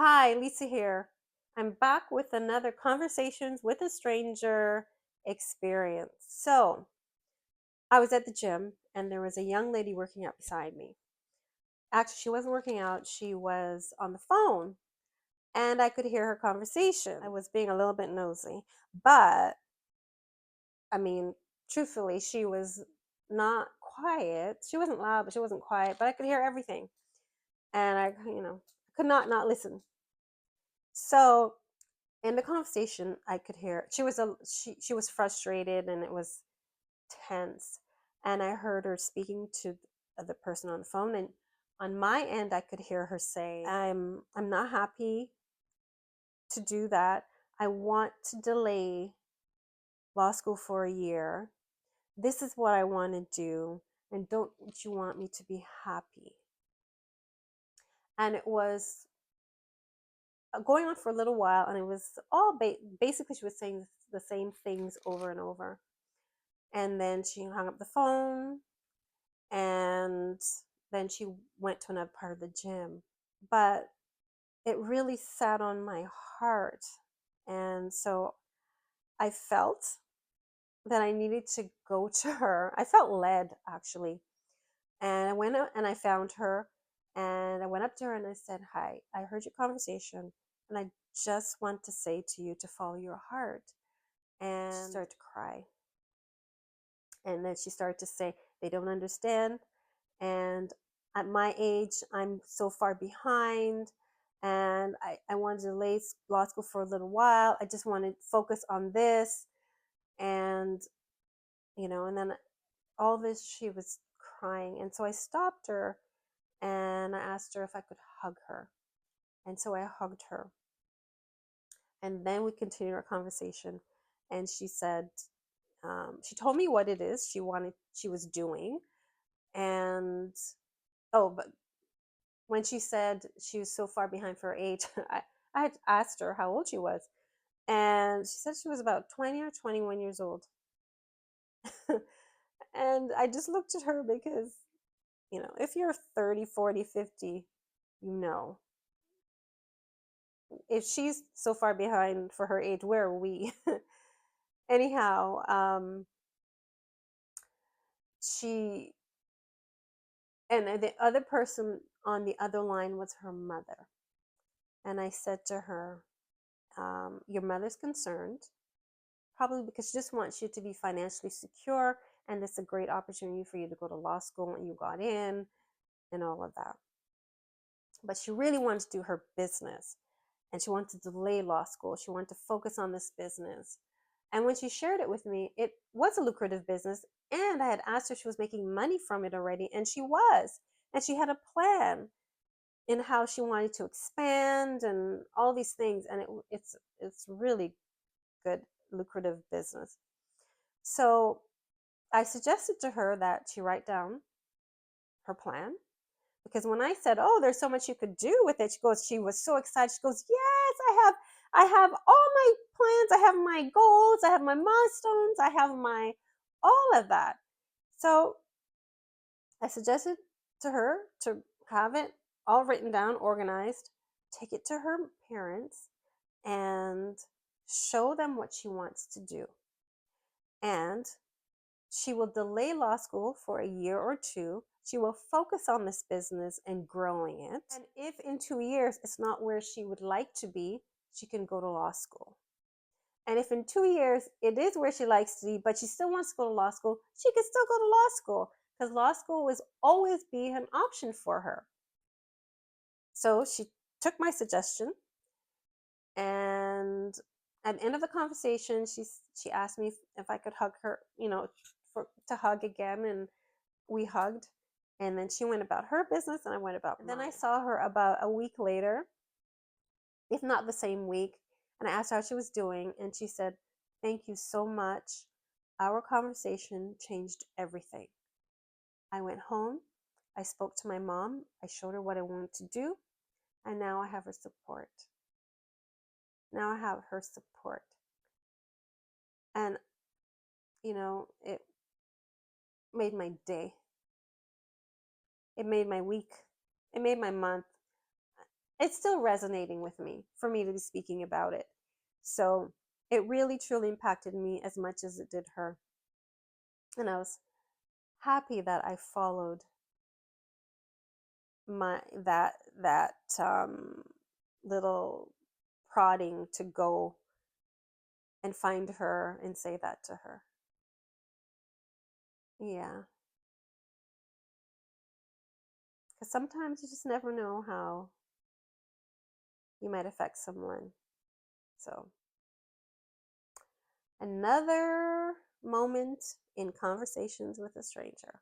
Hi, Lisa here. I'm back with another Conversations with a Stranger experience. I was at the gym and there was a young lady working out beside me. Actually, she wasn't working out, she was on the phone and I could hear her conversation. I was being a little bit nosy, but I mean, truthfully, she was not quiet. She wasn't loud, but she wasn't quiet, but I could hear everything. And I could not listen. So in the conversation I could hear she was frustrated and it was tense, and I heard her speaking to the person on the phone, and on my end I could hear her say, I'm not happy to do that. I want to delay law school for a year. This is what I want to do, and don't you want me to be happy? And it was going on for a little while, and it was all basically she was saying the same things over and over. And then she hung up the phone, and then she went to another part of the gym. But it really sat on my heart. And so I felt that I needed to go to her. I felt led, actually. And I went out and I found her, and I went up to her and I said, Hi, I heard your conversation, and I just want to say to you to follow your heart. And she started to cry. And then she started to say, They don't understand. And at my age, I'm so far behind. And I wanted to delay law school for a little while. I just wanted to focus on this. And, and then all this, she was crying. And so I stopped her and I asked her if I could hug her. And so I hugged her. And then we continued our conversation. And she said, she told me what it is she was doing. And, oh, but when she said she was so far behind for her age, I had asked her how old she was. And she said she was about 20 or 21 years old. And I just looked at her because, if you're 30, 40, 50, you know. If she's so far behind for her age, where are we? Anyhow, she, and the other person on the other line was her mother. And I said to her, Your mother's concerned, probably because she just wants you to be financially secure, and it's a great opportunity for you to go to law school, and you got in and all of that. But she really wanted to do her business, and she wanted to delay law school. She wanted to focus on this business. And when she shared it with me, it was a lucrative business, and I had asked her if she was making money from it already, and she was. And she had a plan in how she wanted to expand and all these things, and it's really good, lucrative business. So I suggested to her that she write down her plan, because when I said, "Oh, there's so much you could do with it," she was so excited. She goes, "Yes, I have all my plans. I have my goals. I have my milestones. I have my all of that." So I suggested to her to have it all written down, organized, take it to her parents, and show them what she wants to do. And she will delay law school for a year or two. She will focus on this business and growing it. And if in 2 years it's not where she would like to be, she can go to law school. And if in 2 years it is where she likes to be, but she still wants to go to law school, she can still go to law school, because law school will always be an option for her. So she took my suggestion, and at the end of the conversation, she asked me if I could hug her, to hug again, and we hugged. And then she went about her business, and I went about mine. Then I saw her about a week later, if not the same week, and I asked her how she was doing, and she said, "Thank you so much. Our conversation changed everything." I went home, I spoke to my mom, I showed her what I wanted to do, and now I have her support. Now I have her support. And, it made my day. It made my week. It made my month. it's still resonating with me for me to be speaking about it. So it really truly impacted me as much as it did her. And I was happy that I followed my that little prodding to go and find her and say that to her. Yeah, because sometimes you just never know how you might affect someone. So, another moment in conversations with a stranger.